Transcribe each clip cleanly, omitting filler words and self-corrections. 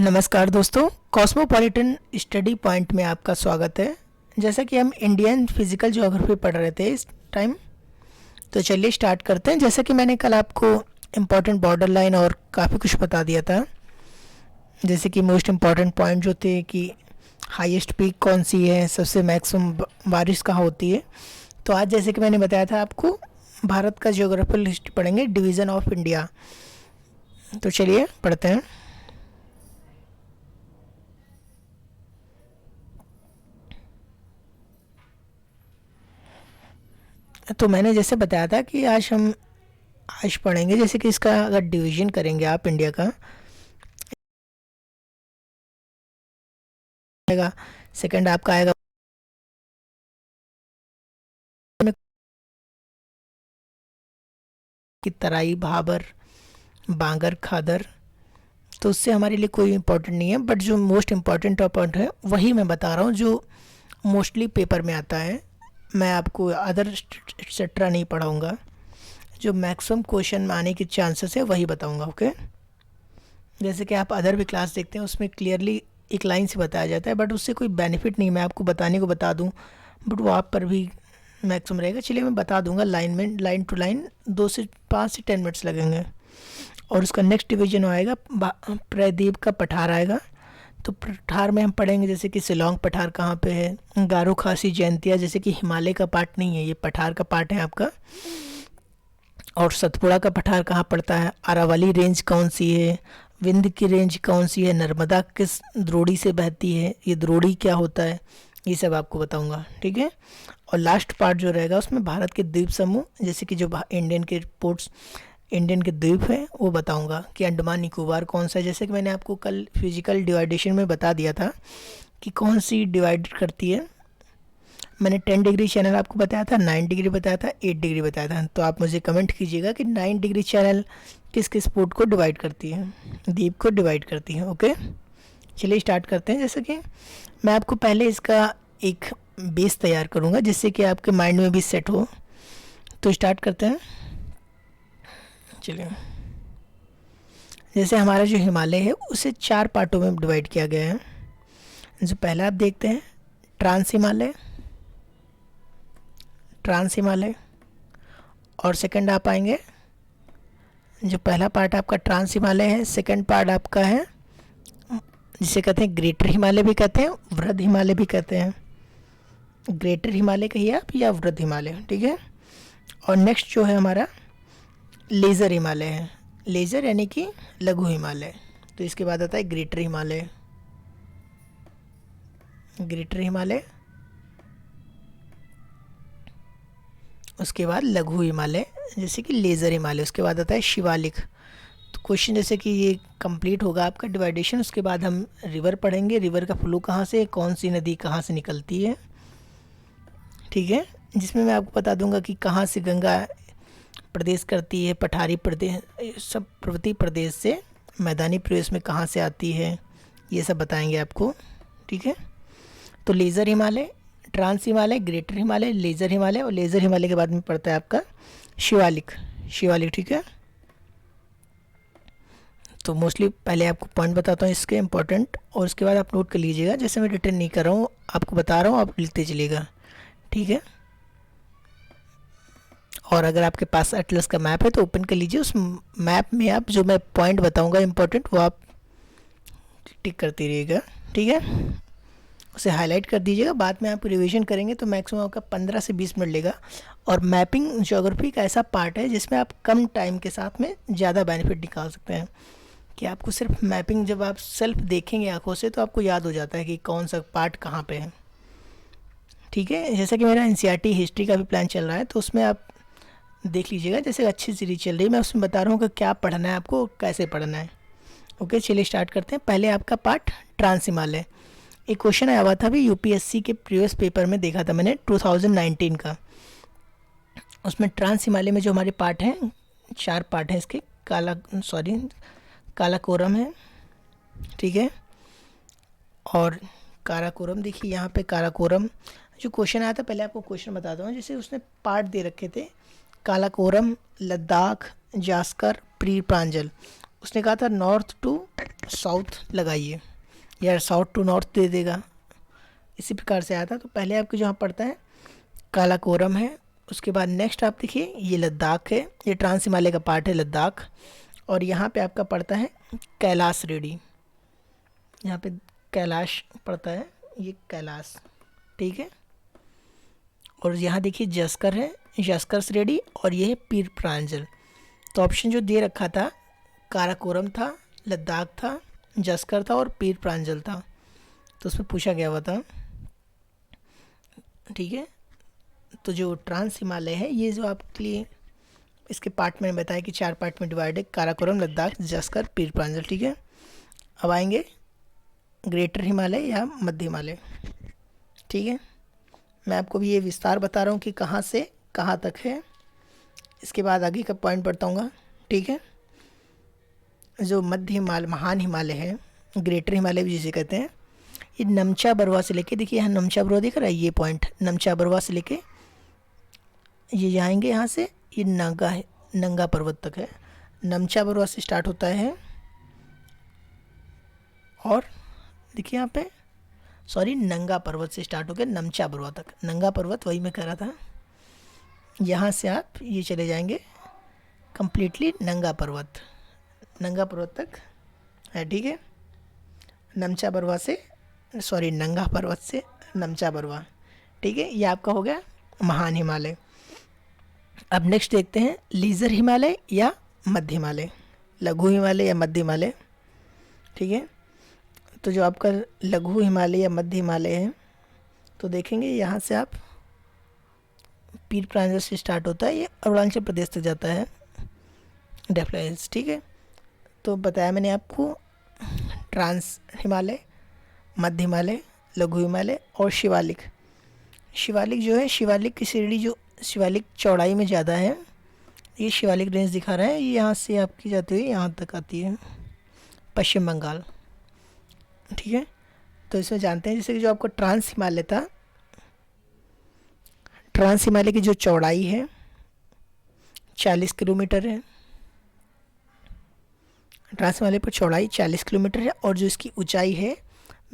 नमस्कार दोस्तों, cosmopolitan study point में आपका स्वागत है। जैसा कि हम इंडियन फिजिकल ज्योग्राफी पढ़ रहे थे इस टाइम, तो चलिए स्टार्ट करते हैं। जैसा कि मैंने कल आपको इम्पोर्टेंट बॉर्डर लाइन और काफ़ी कुछ बता दिया था, जैसे कि मोस्ट इम्पॉर्टेंट पॉइंट जो थे कि हाईएस्ट पीक कौन सी है, सबसे मैक्सिमम बारिश कहाँ होती है। तो आज जैसे कि मैंने बताया था आपको, भारत का ज्योग्राफिकल हिस्ट्री पढ़ेंगे, डिवीज़न ऑफ इंडिया। तो चलिए पढ़ते हैं। तो मैंने जैसे बताया था कि आज पढ़ेंगे, जैसे कि इसका अगर डिवीजन करेंगे आप इंडिया का, आएगा सेकंड आपका आएगा कि तराई, भाबर, बांगर, खादर। तो उससे हमारे लिए कोई इम्पोर्टेंट नहीं है, बट जो मोस्ट इम्पॉर्टेंट पॉइंट है वही मैं बता रहा हूँ, जो मोस्टली पेपर में आता है। मैं आपको अदर एक्सेट्रा नहीं पढ़ाऊँगा, जो मैक्सिमम क्वेश्चन में आने के चांसेस है वही बताऊँगा। ओके, जैसे कि आप अदर भी क्लास देखते हैं, उसमें क्लियरली एक लाइन से बताया जाता है, बट उससे कोई बेनिफिट नहीं। मैं आपको बताने को बता दूं, बट वो आप पर भी मैक्सिमम रहेगा। चलिए मैं बता दूंगा लाइन में, लाइन टू लाइन 2 से 5 से 10 मिनट्स लगेंगे। और उसका नेक्स्ट डिवीजन आएगा प्रायद्वीप का पठार आएगा। तो पठार में हम पढ़ेंगे जैसे कि शिलोंग पठार कहाँ पे है, गारो खासी जयंतिया, जैसे कि हिमालय का पार्ट नहीं है, ये पठार का पार्ट है आपका। और सतपुड़ा का पठार कहाँ पड़ता है, अरावली रेंज कौन सी है, विंध्य की रेंज कौन सी है, नर्मदा किस द्रोड़ी से बहती है, ये द्रोड़ी क्या होता है, ये सब आपको बताऊंगा। ठीक है। और लास्ट पार्ट जो रहेगा उसमें भारत के द्वीप समूह, जैसे कि जो इंडियन के पोर्ट्स, इंडियन के द्वीप हैं वो बताऊंगा कि अंडमान निकोबार कौन सा है। जैसे कि मैंने आपको कल फिजिकल डिवाइडेशन में बता दिया था कि कौन सी डिवाइड करती है। मैंने 10 डिग्री चैनल आपको बताया था, 9 डिग्री बताया था, 8 डिग्री बताया था। तो आप मुझे कमेंट कीजिएगा कि 9 डिग्री चैनल किस किस पोर्ट को डिवाइड करती है, द्वीप को डिवाइड करती है। ओके, चलिए स्टार्ट करते हैं। जैसे कि मैं आपको पहले इसका एक बेस तैयार करूँगा जिससे कि आपके माइंड में भी सेट हो। तो स्टार्ट करते हैं। चलिए, जैसे हमारा जो हिमालय है उसे 4 पार्टों में डिवाइड किया गया है। जो पहला आप देखते हैं ट्रांस हिमालय, ट्रांस हिमालय। और सेकंड आप आएंगे, जो पहला पार्ट आपका ट्रांस हिमालय है, सेकंड पार्ट आपका है जिसे कहते हैं ग्रेटर हिमालय भी कहते हैं, वृद्ध हिमालय भी कहते हैं। ग्रेटर हिमालय कहिए आप या वृद्ध हिमालय, ठीक है। और नेक्स्ट जो है हमारा लेज़र हिमालय है, लेज़र यानी कि लघु हिमालय। तो इसके बाद आता है ग्रेटर हिमालय, ग्रेटर हिमालय, उसके बाद लघु हिमालय जैसे कि लेज़र हिमालय, उसके बाद आता है शिवालिक। तो क्वेश्चन जैसे कि ये कंप्लीट होगा आपका डिवाइडेशन। उसके बाद हम रिवर पढ़ेंगे, रिवर का फ्लो कहाँ से, कौन सी नदी कहाँ से निकलती है, ठीक है। जिसमें मैं आपको बता दूंगा कि कहाँ से गंगा प्रदेश करती है, पठारी प्रदेश, सब पर्वतीय प्रदेश से मैदानी प्रदेश में कहाँ से आती है, ये सब बताएंगे आपको, ठीक है। तो lesser Himalaya, trans Himalaya, greater Himalaya, lesser Himalaya, और लेज़र हिमालय के बाद में पड़ता है आपका शिवालिक, शिवालिक, ठीक है। तो मोस्टली पहले आपको पॉइंट बताता हूँ इसके इम्पोर्टेंट, और उसके बाद आप नोट कर लीजिएगा। जैसे मैं रिटर्न नहीं कर रहा हूँ, आपको बता रहा हूँ, आप लिखते चलिएगा, ठीक है। और अगर आपके पास एटलस का मैप है तो ओपन कर लीजिए, उस मैप में आप जो मैं पॉइंट बताऊँगा इम्पोर्टेंट वो आप टिक करते रहिएगा, ठीक है। उसे हाईलाइट कर दीजिएगा, बाद में आप रिवीजन करेंगे तो मैक्सिमम आपका 15 से 20 मिनट लेगा। और मैपिंग ज्योग्राफी का ऐसा पार्ट है जिसमें आप कम टाइम के साथ में ज़्यादा बेनिफिट निकाल सकते हैं। कि आपको सिर्फ मैपिंग जब आप सेल्फ देखेंगे आंखों से तो आपको याद हो जाता है कि कौन सा पार्ट कहाँ पे है, ठीक है। जैसा कि मेरा एनसीईआरटी हिस्ट्री का भी प्लान चल रहा है, तो उसमें आप देख लीजिएगा, जैसे अच्छी सीरीज चल रही है, मैं उसमें बता रहा हूँ कि क्या पढ़ना है आपको, कैसे पढ़ना है। ओके, चलिए स्टार्ट करते हैं। पहले आपका पार्ट ट्रांस हिमालय। एक क्वेश्चन आया हुआ था अभी यूपीएससी के प्रीवियस पेपर में, देखा था मैंने 2019 का। उसमें ट्रांस हिमालय में जो हमारे पार्ट हैं, 4 पार्ट हैं इसके, काराकोरम है, ठीक है। और काराकोरम, देखिए यहाँ पे काराकोरम जो क्वेश्चन आया था, पहले आपको क्वेश्चन बताता हूँ। जैसे उसने पार्ट दे रखे थे, काराकोरम, लद्दाख, जास्कर, प्री प्रांजल। उसने कहा था नॉर्थ टू साउथ लगाइए, या साउथ टू नॉर्थ दे देगा, इसी प्रकार से आया था। तो पहले आपके जो यहाँ पड़ता है काराकोरम है, उसके बाद नेक्स्ट आप देखिए ये लद्दाख है, ये ट्रांस हिमालय का पार्ट है लद्दाख। और यहाँ पे आपका पड़ता है कैलाश रेडी, यहाँ पे कैलाश पड़ता है, ये कैलाश, ठीक है। और यहाँ देखिए जस्कर है, जस्कर श्रेणी, और ये है पीर प्रांजल। तो ऑप्शन जो दे रखा था काराकोरम था, लद्दाख था, जस्कर था और पीर प्रांजल था, तो उसमें पूछा गया हुआ था, ठीक है। तो जो ट्रांस हिमालय है ये जो आपके लिए इसके पार्ट में बताया कि 4 पार्ट में डिवाइड है, काराकोरम, लद्दाख, जस्कर, पीर प्रांजल, ठीक है। अब आएंगे ग्रेटर हिमालय या मध्य हिमालय, ठीक है। मैं आपको भी ये विस्तार बता रहा हूँ कि कहाँ से कहाँ तक है, इसके बाद आगे का पॉइंट बताऊँगा, ठीक है। जो मध्य हिमालय, महान हिमालय है, ग्रेटर हिमालय भी जिसे कहते हैं, ये नमचा बरवा से लेके, देखिए यहाँ नमचा बरवा दिख रहा है, ये पॉइंट नमचा बरवा से लेके ये जाएंगे यहाँ से, ये नागा है, नंगा पर्वत तक है। नमचा बरवा से स्टार्ट होता है, और देखिए यहाँ पे सॉरी नंगा पर्वत से स्टार्ट होकर नमचा बरवा तक, नंगा पर्वत वही मैं कह रहा था, यहाँ से आप ये चले जाएंगे कंप्लीटली नंगा पर्वत, नंगा पर्वत तक है, ठीक है। नमचा बरवा से सॉरी नंगा पर्वत से नमचा बरवा, ठीक है। ये आपका हो गया महान हिमालय। अब नेक्स्ट देखते हैं लीजर हिमालय या मध्य हिमालय, लघु हिमालय या मध्य हिमालय, ठीक है। तो जो आपका लघु हिमालय या मध्य हिमालय है, तो देखेंगे यहाँ से आप पीर प्रांजल से स्टार्ट होता है, ये अरुणाचल प्रदेश तक जाता है, डेफला हिल्स, ठीक है। तो बताया मैंने आपको ट्रांस हिमालय, मध्य हिमालय, लघु हिमालय और शिवालिक। शिवालिक जो है, शिवालिक की श्रेणी जो शिवालिक चौड़ाई में ज़्यादा है, ये शिवालिक रेंज दिखा रहा है, ये यहाँ से आपकी जाती हुई यहाँ तक आती है, पश्चिम बंगाल, ठीक है। तो इसमें जानते हैं जैसे कि जो आपको ट्रांस हिमालय था, ट्रांस हिमालय की जो चौड़ाई है 40 किलोमीटर है, ट्रांस हिमालय पर चौड़ाई 40 किलोमीटर है, और जो इसकी ऊंचाई है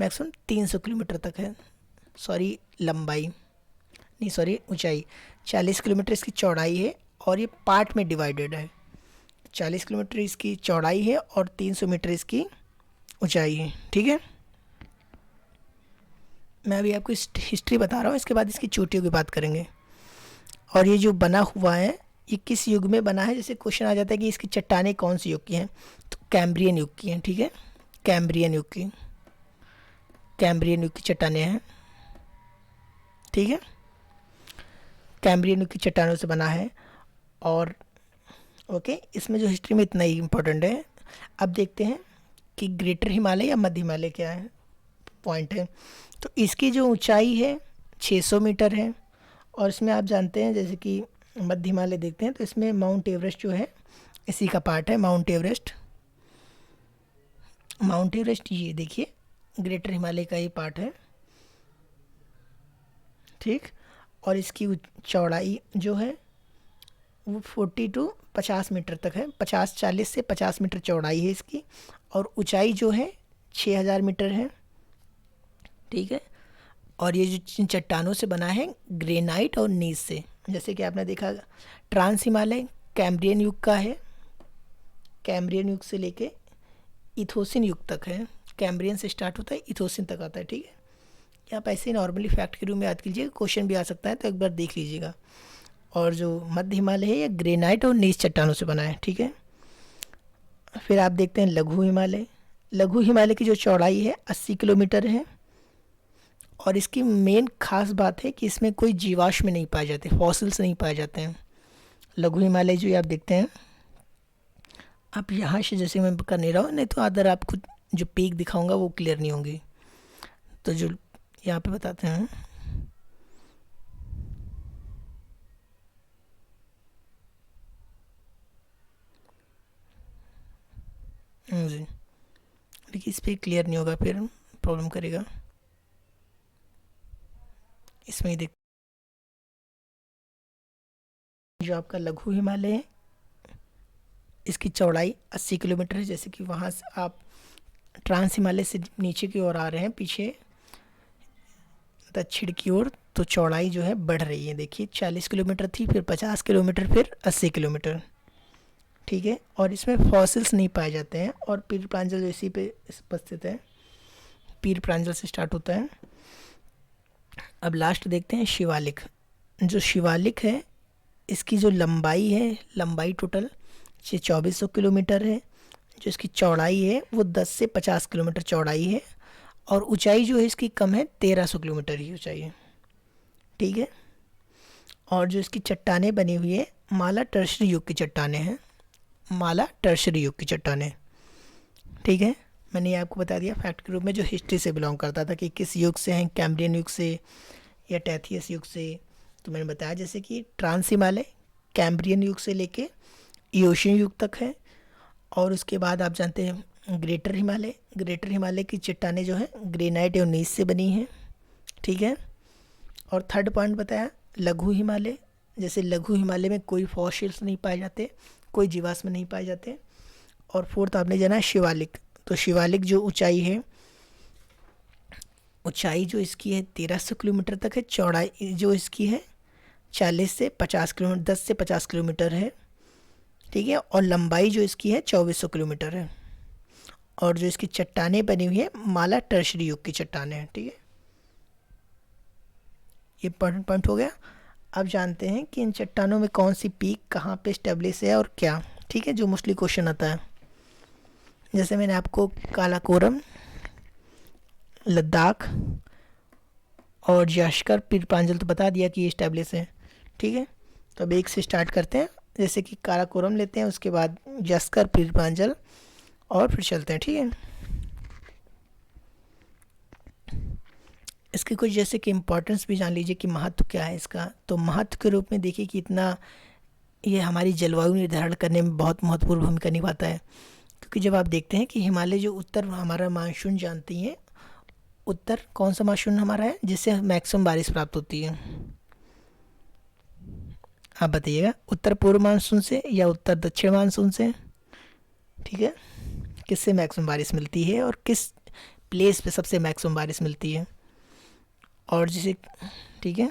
मैक्सिमम 300 किलोमीटर तक है, सॉरी लंबाई नहीं सॉरी ऊंचाई, 40 किलोमीटर इसकी चौड़ाई है, और ये पार्ट में डिवाइडेड है, 40 किलोमीटर इसकी चौड़ाई है और 300 मीटर इसकी ऊंचाई है, ठीक है। मैं अभी आपको हिस्ट्री बता रहा हूँ, इसके बाद इसकी चोटियों की बात करेंगे। और ये जो बना हुआ है ये किस युग में बना है, जैसे क्वेश्चन आ जाता है कि इसकी चट्टानें कौन सी युग की हैं, तो कैम्ब्रियन युग की हैं, ठीक है। कैम्ब्रियन युग की, कैम्ब्रियन युग की चट्टानें हैं, ठीक है। कैम्ब्रियन युग की चट्टानों से बना है। और ओके, इसमें जो हिस्ट्री में इतना ही इम्पोर्टेंट है। अब देखते हैं कि ग्रेटर हिमालय या मध्य हिमालय क्या है, पॉइंट है। तो इसकी जो ऊंचाई है 600 मीटर है, और इसमें आप जानते हैं जैसे कि मध्य हिमालय देखते हैं तो इसमें माउंट एवरेस्ट जो है इसी का पार्ट है, माउंट एवरेस्ट। माउंट एवरेस्ट ये देखिए ग्रेटर हिमालय का ही पार्ट है, ठीक। और इसकी चौड़ाई जो है वो 40 टू 50 मीटर तक है, 40 से 50 मीटर चौड़ाई है इसकी, और ऊंचाई जो है 6000 मीटर है, ठीक है। और ये जो जिन चट्टानों से बना है ग्रेनाइट और नीस से, जैसे कि आपने देखा ट्रांस हिमालय कैम्ब्रियन युग का है, कैम्ब्रियन युग से लेके इथोसिन युग तक है, कैम्ब्रियन से स्टार्ट होता है इथोसिन तक आता है, ठीक है। या आप ऐसे नॉर्मली फैक्ट के रूप में याद कीजिएगा, क्वेश्चन भी आ सकता है तो एक बार देख लीजिएगा। और जो मध्य हिमालय है ये ग्रेनाइट और नीस चट्टानों से बना है, ठीक है। फिर आप देखते हैं लघु हिमालय। लघु हिमालय की जो चौड़ाई है 80 किलोमीटर है, और इसकी मेन खास बात है कि इसमें कोई जीवाश्म नहीं पाए जाते, फॉसिल्स नहीं पाए जाते हैं। लघु हिमालय जो ये आप देखते हैं, आप यहाँ से जैसे मैं कर नहीं रहा हूँ, नहीं तो अदर आपको जो पीक दिखाऊंगा वो क्लियर नहीं होंगी। तो जो यहाँ पे बताते हैं, जी देखिए इस पर क्लियर नहीं होगा, फिर प्रॉब्लम करेगा। इसमें ही देख, जो आपका लघु हिमालय है इसकी चौड़ाई 80 किलोमीटर है। जैसे कि वहाँ से आप ट्रांस हिमालय से नीचे की ओर आ रहे हैं, पीछे दक्षिण की ओर, तो चौड़ाई जो है बढ़ रही है। देखिए 40 किलोमीटर थी, फिर 50 किलोमीटर, फिर 80 किलोमीटर। ठीक है, और इसमें फॉसिल्स नहीं पाए जाते हैं। और पीर प्रांजल जो इसी पे उपस्थित है, पीर प्रांजल से स्टार्ट होता है। अब लास्ट देखते हैं शिवालिक। जो शिवालिक है, इसकी जो लंबाई है, लंबाई टोटल ये 2400 किलोमीटर है। जो इसकी चौड़ाई है वो 10 से 50 किलोमीटर चौड़ाई है। और ऊंचाई जो है इसकी कम है, 1300 किलोमीटर ही ऊंचाई है। ठीक है, और जो इसकी चट्टानें बनी हुई है, माला टर्शरी युग की चट्टानें हैं, माला टर्शरी युग की चट्टानें। ठीक है, मैंने ये आपको बता दिया फैक्ट के रूप में, जो हिस्ट्री से बिलोंग करता था कि किस युग से हैं, कैम्ब्रियन युग से या टैथियस युग से। तो मैंने बताया जैसे कि ट्रांस हिमालय कैम्ब्रियन युग से लेके इयोशियन युग तक है। और उसके बाद आप जानते हैं ग्रेटर हिमालय, ग्रेटर हिमालय की चट्टानें जो हैं ग्रेनाइट एवं नीस से बनी हैं। ठीक है, और थर्ड पॉइंट बताया लघु हिमालय। जैसे लघु हिमालय में कोई फॉसिल्स नहीं पाए जाते, कोई जीवाश्म नहीं पाए जाते। और फोर्थ आपने जाना शिवालिक। तो शिवालिक जो ऊंचाई है, ऊंचाई जो इसकी है 1300 किलोमीटर तक है। चौड़ाई जो इसकी है 40 से 50 किलोमीटर, 10 से 50 किलोमीटर है। ठीक है, और लंबाई जो इसकी है 2400 किलोमीटर है। और जो इसकी चट्टानें बनी हुई है, माला टर्शरी युग की चट्टानें हैं। ठीक है, ये इंपॉर्टेंट पॉइंट हो गया। अब जानते हैं कि इन चट्टानों में कौन सी पीक कहाँ पे स्टेब्लिश है और क्या। ठीक है, जो मोस्टली क्वेश्चन आता है। जैसे मैंने आपको कालाकोरम, लद्दाख और जाश्कर पीर प्रांजल तो बता दिया कि ये स्टेब्लिश है। ठीक है, तो अब एक से स्टार्ट करते हैं। जैसे कि काराकोरम लेते हैं, उसके बाद जाश्कर पीर प्रांजल, और फिर चलते हैं। ठीक है, इसके कुछ जैसे कि इम्पोर्टेंस भी जान लीजिए कि महत्व क्या है इसका। तो महत्व के रूप में देखिए कि इतना ये हमारी जलवायु निर्धारण करने में बहुत महत्वपूर्ण भूमिका निभाता है। क्योंकि जब आप देखते हैं कि हिमालय जो उत्तर हमारा मानसून जानती हैं, उत्तर कौन सा मानसून हमारा है जिससे मैक्सिमम बारिश प्राप्त होती है, आप बताइएगा, उत्तर पूर्व मानसून से या उत्तर दक्षिण मानसून से। ठीक है, किससे मैक्सिमम बारिश मिलती है और किस प्लेस पे सबसे मैक्सिमम बारिश मिलती है। और जिसे, ठीक है,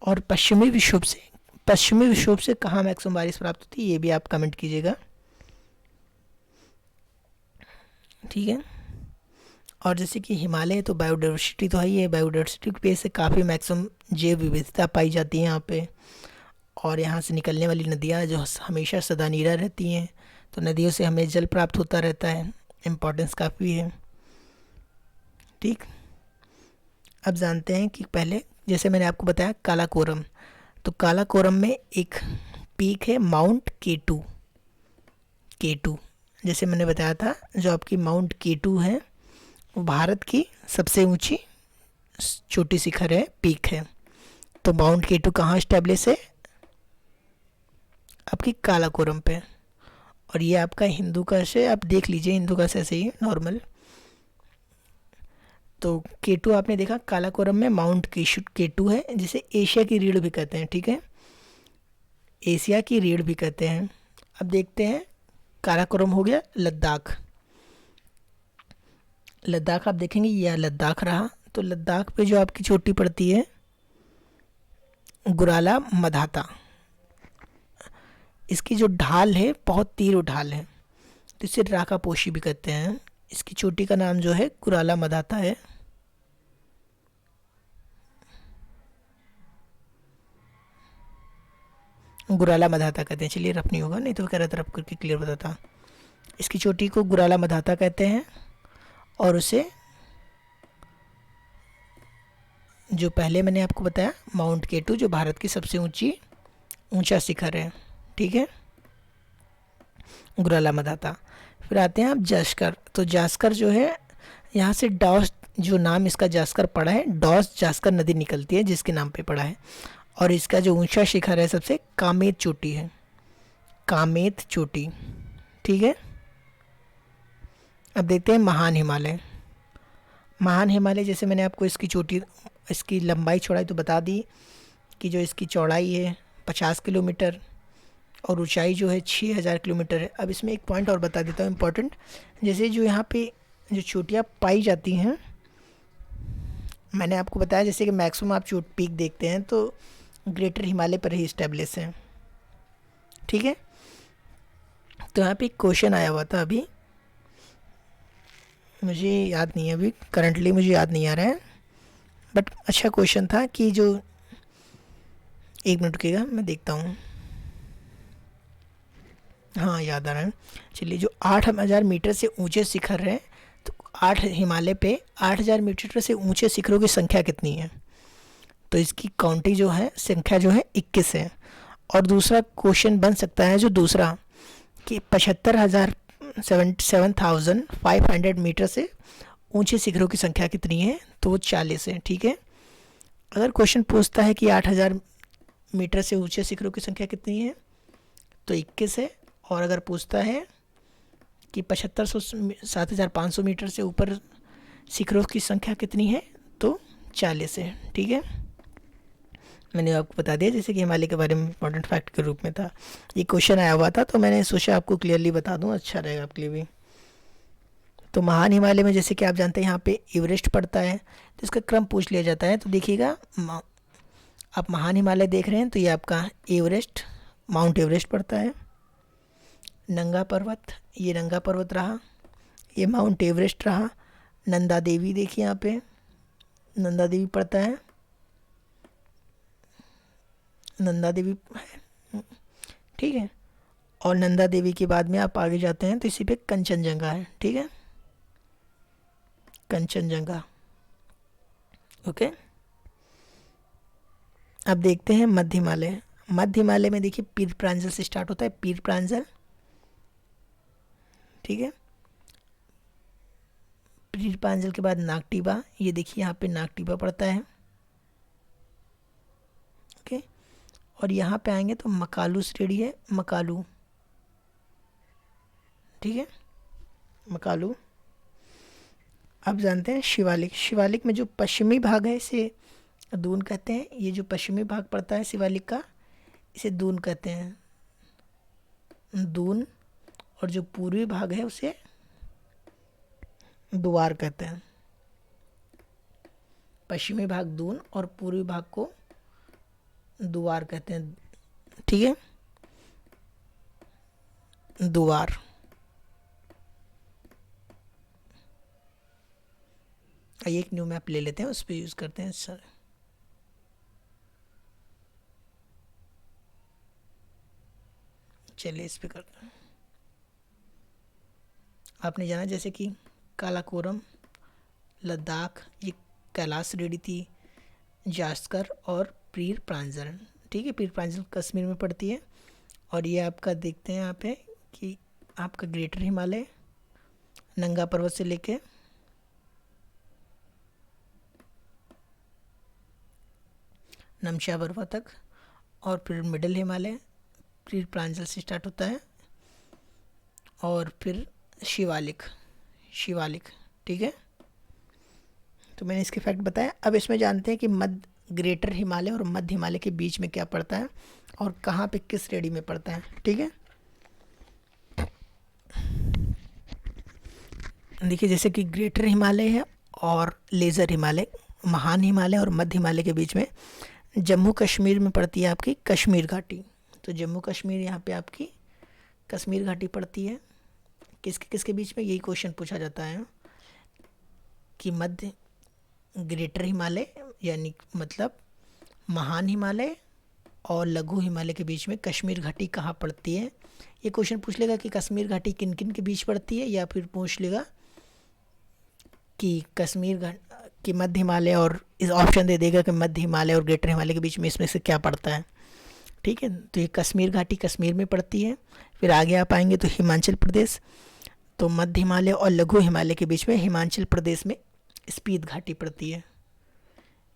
और पश्चिमी विक्षोभ से, पश्चिमी विक्षोभ से कहाँ मैक्सिमम बारिश प्राप्त होती है, ये भी आप कमेंट कीजिएगा। ठीक है, और जैसे कि हिमालय तो बायोडाइवर्सिटी तो है ही है, बायोडाइवर्सिटी की वजह से काफ़ी मैक्सिमम जैव विविधता पाई जाती है यहाँ पे। और यहाँ से निकलने वाली नदियाँ जो हमेशा सदा नीरा रहती हैं, तो नदियों से हमें जल प्राप्त होता रहता है, इम्पोर्टेंस काफ़ी है। ठीक, अब जानते हैं कि पहले जैसे मैंने आपको बताया कालाकोरम, तो कालाकोरम में एक पीक है माउंट केटू। केटू जैसे मैंने बताया था, जो आपकी माउंट केटू है वो भारत की सबसे ऊंची छोटी शिखर है, पीक है। तो माउंट केटू कहाँ स्टैब्लिश है, आपकी कालाकोरम पे। और ये आपका हिंदू का से आप देख लीजिए, हिंदू का ऐसे ही नॉर्मल। तो केटू आपने देखा, कालाकोरम में माउंट केटू है, जिसे एशिया की रीढ़ भी कहते हैं। ठीक है, एशिया की रीढ़ भी कहते हैं। अब देखते हैं, काराकोरम हो गया लद्दाख। लद्दाख आप देखेंगे यह लद्दाख रहा। तो लद्दाख पे जो आपकी चोटी पड़ती है गुराला मधाता, इसकी जो ढाल है बहुत तीव्र ढाल है, तो इसे राकापोशी भी कहते हैं। इसकी चोटी का नाम जो है गुराला मधाता है। गुराला मधाता कहते हैं, चलिए रफ नहीं होगा, नहीं तो कह रहा था रफ करके क्लियर बताता। इसकी चोटी को गुराला मधाता कहते हैं। और उसे जो पहले मैंने आपको बताया माउंट केटू, जो भारत की सबसे ऊंचा शिखर है। ठीक है, गुराला मधाता। फिर आते हैं आप जास्कर। तो जास्कर जो है, यहाँ से डॉस, जो नाम इसका जास्कर पड़ा है, डॉस जास्कर नदी निकलती है जिसके नाम पे पड़ा है। और इसका जो ऊंचा शिखर है सबसे कामेत चोटी है, कामेत चोटी। ठीक है, अब देखते हैं महान हिमालय। महान हिमालय जैसे मैंने आपको इसकी चोटी, इसकी लंबाई चौड़ाई तो बता दी कि जो इसकी चौड़ाई है 50 किलोमीटर और ऊंचाई जो है 6000 किलोमीटर है। अब इसमें एक पॉइंट और बता देता हूँ इम्पोर्टेंट, जैसे जो यहाँ पे जो चोटियाँ पाई जाती हैं, मैंने आपको बताया जैसे कि मैक्सिमम आप चोट पीक देखते हैं तो ग्रेटर हिमालय पर ही इस्टेब्लिश है, ठीक है। तो यहाँ पे एक क्वेश्चन आया हुआ था अभी, मुझे याद नहीं है अभी करंटली, मुझे याद नहीं आ रहा है, बट अच्छा क्वेश्चन था कि जो, एक मिनट रुकिएगा मैं देखता हूँ, हाँ याद आ रहा है। चलिए, जो 8000 मीटर से ऊंचे शिखर हैं, तो 8 हिमालय पे 8000 मीटर से ऊंचे शिखरों की संख्या कितनी है, तो इसकी काउंटिंग जो है, संख्या जो है 21 है। और दूसरा क्वेश्चन बन सकता है जो दूसरा, कि 75,500 मीटर से ऊंचे शिखरों की संख्या कितनी है, तो वो 40 है, ठीक है। अगर क्वेश्चन पूछता है कि 8000 मीटर से ऊंचे शिखरों की संख्या कितनी है, तो 21 है। और अगर पूछता है कि 7500 मीटर से ऊपर शिखरों की संख्या कितनी है, तो 40 है, ठीक है। मैंने आपको बता दिया जैसे कि हिमालय के बारे में इंपॉर्टेंट फैक्ट के रूप में था, ये क्वेश्चन आया हुआ था, तो मैंने सोचा आपको क्लियरली बता दूं, अच्छा रहेगा आपके लिए भी। तो महान हिमालय में जैसे कि आप जानते हैं यहाँ पे एवरेस्ट पड़ता है, तो इसका क्रम पूछ लिया जाता है। तो देखिएगा, आप महान हिमालय देख रहे हैं, तो ये आपका एवरेस्ट, माउंट एवरेस्ट पड़ता है। नंगा पर्वत, ये नंगा पर्वत रहा, ये माउंट एवरेस्ट रहा। नंदा देवी देखिए यहाँ पे, नंदा देवी पड़ता है, नंदा देवी है, ठीक है। और नंदा देवी के बाद में आप आगे जाते हैं तो इसी पे कंचनजंगा है, ठीक है, कंचनजंगा, ओके। अब देखते हैं मध्य हिमालय। मध्य हिमालय में देखिए पीर प्रांजल से स्टार्ट होता है, पीर प्रांजल, ठीक है। पीर प्रांजल के बाद नागटिबा, ये देखिए यहाँ पे नागटिबा पड़ता है, ओके। और यहाँ पे आएंगे तो मकालू श्रेणी है, मकालू, ठीक है, मकालू। अब जानते हैं शिवालिक। शिवालिक में जो पश्चिमी भाग है इसे दून कहते हैं, ये जो पश्चिमी भाग पड़ता है शिवालिक का, इसे दून कहते हैं, दून। और जो पूर्वी भाग है उसे दुआर कहते हैं। पश्चिमी भाग दून और पूर्वी भाग को दुआर कहते हैं, ठीक है, दुआर। एक न्यू मैप ले लेते हैं, उस पर यूज़ करते हैं सर। चलिए इस पे करते हैं। आपने जाना जैसे कि कालाकोरम, लद्दाख, ये कैलाश श्रेणी थी, जास्कर और पीर प्रांजल, ठीक है। पीर प्रांजल कश्मीर में पड़ती है। और ये आपका देखते हैं यहाँ पे कि आपका ग्रेटर हिमालय नंगा पर्वत से लेके नमशा पर्वत तक, और फिर मिडिल हिमालय पीर प्रांजल से स्टार्ट होता है, और फिर शिवालिक, शिवालिक, ठीक है। तो मैंने इसके फैक्ट बताया। अब इसमें जानते हैं कि मध्य ग्रेटर हिमालय और मध्य हिमालय के बीच में क्या पड़ता है और कहाँ पे किस श्रेणी में पड़ता है, ठीक है। देखिए जैसे कि ग्रेटर हिमालय है और लेज़र हिमालय, महान हिमालय और मध्य हिमालय के बीच में जम्मू कश्मीर में पड़ती है आपकी कश्मीर घाटी। तो जम्मू कश्मीर यहाँ पे आपकी कश्मीर घाटी पड़ती है। किसके किसके बीच में, यही क्वेश्चन पूछा जाता है कि मध्य ग्रेटर हिमालय यानी मतलब महान हिमालय और लघु हिमालय के बीच में कश्मीर घाटी कहाँ पड़ती है। ये क्वेश्चन पूछ लेगा कि कश्मीर घाटी किन किन के बीच पड़ती है, या फिर पूछ लेगा कि कश्मीर कि मध्य हिमालय, और इस ऑप्शन दे देगा कि मध्य हिमालय और ग्रेटर हिमालय के बीच में इसमें से क्या पड़ता है, ठीक है। तो ये कश्मीर घाटी कश्मीर में पड़ती है। फिर आगे आप आएंगे तो हिमाचल प्रदेश, तो मध्य हिमालय और लघु हिमालय के बीच में हिमाचल प्रदेश में स्पीत घाटी पड़ती है,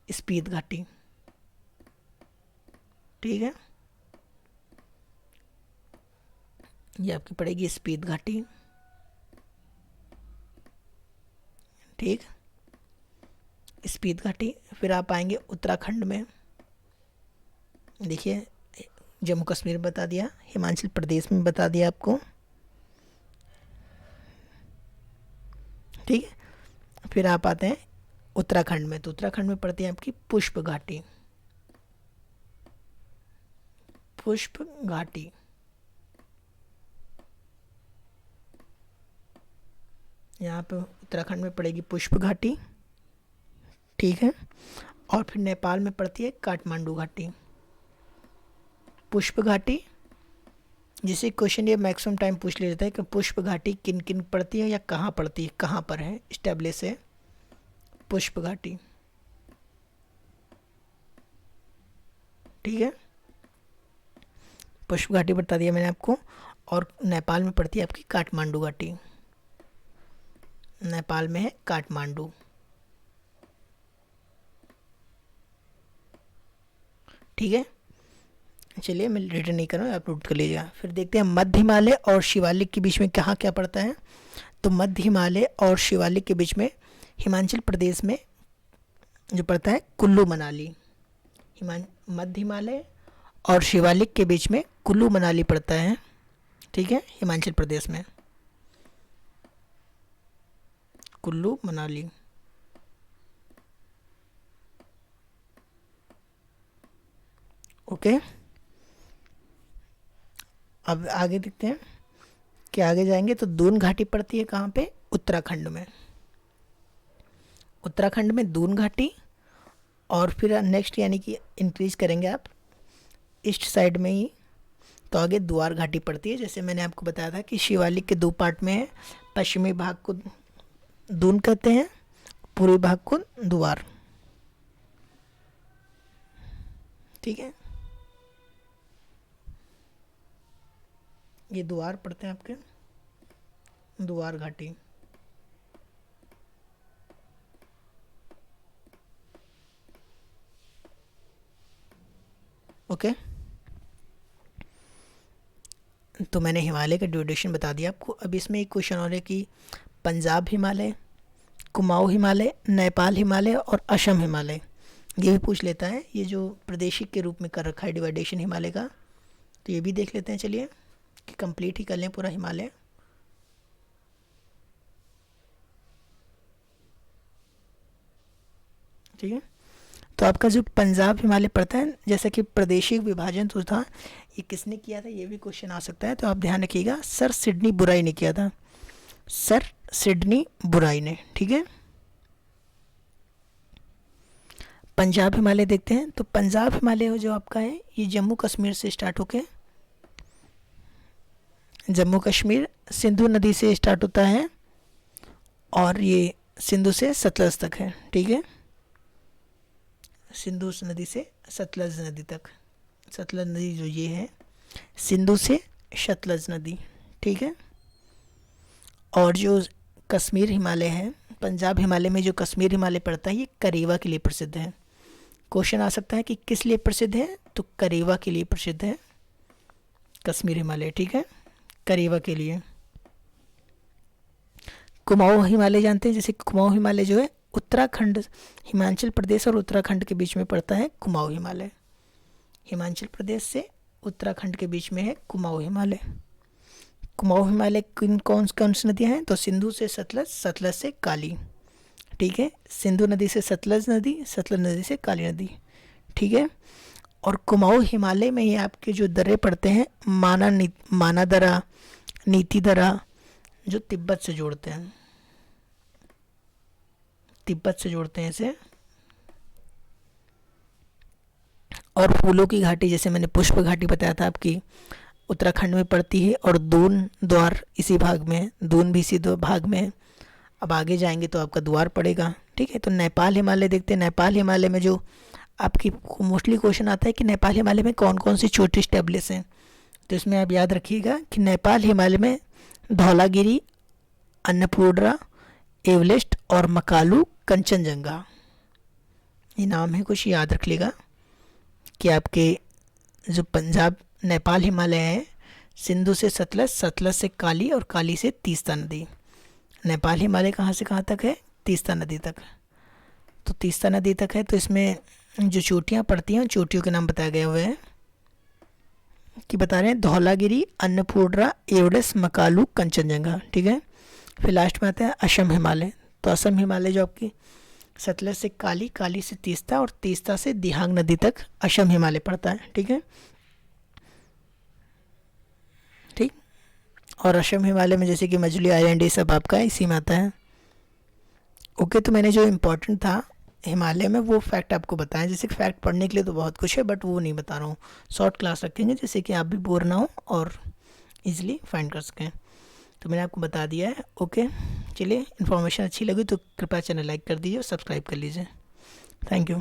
स्पीत घाटी, ठीक है। ये आपकी पड़ेगी स्पीत घाटी, ठीक, स्पीत घाटी। फिर आप आएंगे उत्तराखंड में, देखिए जम्मू कश्मीर में बता दिया, हिमाचल प्रदेश में बता दिया आपको, ठीक है। फिर आप आते हैं उत्तराखंड में, तो उत्तराखंड में पड़ती है आपकी पुष्प घाटी। पुष्प घाटी, यहाँ पे उत्तराखंड में पड़ेगी पुष्प घाटी, ठीक है। और फिर नेपाल में पड़ती है काठमांडू घाटी। पुष्प घाटी, जिसे क्वेश्चन ये मैक्सिमम टाइम पूछ लिया जाता है कि पुष्प घाटी किन किन पड़ती है या कहाँ पड़ती है, कहाँ पर है, स्टेब्लिश है पुष्प घाटी, ठीक है। पुष्प घाटी बता दिया मैंने आपको। और नेपाल में पड़ती है आपकी काठमांडू घाटी, नेपाल में है काठमांडू, ठीक है। चलिए मैं रिटर्न नहीं कर रहा हूँ, आप नोट कर लीजिएगा। फिर देखते हैं मध्य हिमालय और शिवालिक के बीच में कहाँ क्या पड़ता है। तो मध्य हिमालय और शिवालिक के बीच में हिमाचल प्रदेश में जो पड़ता है कुल्लू मनाली। मध्य हिमालय और शिवालिक के बीच में कुल्लू मनाली पड़ता है, ठीक है, हिमाचल प्रदेश में कुल्लू मनाली। ओके, अब आगे देखते हैं कि आगे जाएंगे तो दून घाटी पड़ती है कहाँ पे, उत्तराखंड में। उत्तराखंड में दून घाटी। और फिर नेक्स्ट यानी कि इंक्रीज करेंगे आप ईस्ट साइड में ही, तो आगे द्वार घाटी पड़ती है। जैसे मैंने आपको बताया था कि शिवालिक के दो पार्ट में है, पश्चिमी भाग को दून कहते हैं, पूर्वी भाग को द्वार, ठीक है। ये द्वार पड़ते हैं आपके, द्वार घाटी। ओके, तो मैंने हिमालय का ड्यूरेशन बता दिया आपको। अब इसमें एक क्वेश्चन और है कि पंजाब हिमालय, कुमाऊं हिमालय, नेपाल हिमालय और असम हिमालय, ये भी पूछ लेता है। ये जो प्रादेशिक के रूप में कर रखा है डिवाइडेशन हिमालय का, तो ये भी देख लेते हैं। चलिए कि कंप्लीट ही कर लें पूरा हिमालय। ठीक है, तो आपका जो पंजाब हिमालय पड़ता है, जैसा कि प्रादेशिक विभाजन तो था, ये किसने किया था, ये भी क्वेश्चन आ सकता है, तो आप ध्यान रखिएगा। सर सिडनी बुराई ने किया था, सर सिडनी बुराई ने, ठीक है। पंजाब हिमालय देखते हैं, तो पंजाब हिमालय जो आपका है ये जम्मू कश्मीर से स्टार्ट होके, जम्मू कश्मीर सिंधु नदी से स्टार्ट होता है और ये सिंधु से सतलज तक है, ठीक है। सिंधु नदी से सतलज नदी तक, सतलज नदी जो ये है सिंधु से सतलज नदी, ठीक है। और जो कश्मीर हिमालय है, पंजाब हिमालय में जो कश्मीर हिमालय पड़ता है, ये करेवा के लिए प्रसिद्ध है। क्वेश्चन आ सकता है कि किस लिए प्रसिद्ध है, तो करेवा के लिए प्रसिद्ध है कश्मीर हिमालय, ठीक है, करेवा के लिए। कुमाऊं हिमालय जानते हैं, जैसे कुमाऊं हिमालय जो है उत्तराखंड, हिमाचल प्रदेश और उत्तराखंड के बीच में पड़ता है कुमाऊं हिमालय। हिमाचल प्रदेश से उत्तराखंड के बीच में है कुमाऊं हिमालय। कुमाऊं हिमालय कौन सी नदियाँ हैं, तो सिंधु से सतलज, सतलज से काली, ठीक है। सिंधु नदी से सतलज नदी, सतलज नदी से काली नदी, ठीक है। और कुमाऊं हिमालय में ही आपके जो दर्रे पड़ते हैं, माना दर्रा, नीति दर्रा, जो तिब्बत से जोड़ते हैं, तिब्बत से जोड़ते हैं इसे। और फूलों की घाटी, जैसे मैंने पुष्प घाटी बताया था आपकी, उत्तराखंड में पड़ती है। और दून द्वार इसी भाग में है, दून भी इसी दो भाग में है। अब आगे जाएंगे तो आपका द्वार पड़ेगा, ठीक है। तो नेपाल हिमालय देखते हैं। नेपाल हिमालय में जो आपकी मोस्टली क्वेश्चन आता है कि नेपाल हिमालय में कौन कौन सी चोटी स्टेब्लिश हैं, तो इसमें आप याद रखिएगा कि नेपाल हिमालय में धौलागिरी, अन्नपूर्णा, एवरेस्ट और मकालू कंचनजंगा, ये नाम है, कुछ याद रख लेगा कि आपके जो पंजाब नेपाल हिमालय है, सिंधु से सतलज, सतलज से काली और काली से तीस्ता नदी। नेपाल हिमालय कहाँ से कहाँ तक है, तीस्ता नदी तक, तो तीस्ता नदी तक है। तो इसमें जो चोटियाँ पड़ती हैं, चोटियों के नाम बताया गया हुआ है, कि बता रहे हैं धौलागिरी, अन्नपूर्णा, एवरेस्ट, मकालू, कंचनजंगा। ठीक है, फिर लास्ट में आता है असम हिमालय। तो असम हिमालय जो आपकी सतलज से काली, काली से तीस्ता और तीस्ता से दिहांग नदी तक असम हिमालय पड़ता है। ठीक है, ठीक। और असम हिमालय में जैसे कि मजली आइलैंड ये सब आपका इसी में आता है। ओके, तो मैंने जो इम्पोर्टेंट था हिमालय में वो फैक्ट आपको बताया। जैसे फैक्ट पढ़ने के लिए तो बहुत कुछ है बट वो नहीं बता रहा हूँ, शॉर्ट क्लास रखेंगे जैसे कि आप भी बोर ना हो और इजीली फाइंड कर सकें। तो मैंने आपको बता दिया है। ओके, चलिए, इन्फॉर्मेशन अच्छी लगी तो कृपया चैनल लाइक कर दीजिए और सब्सक्राइब कर लीजिए। Thank you.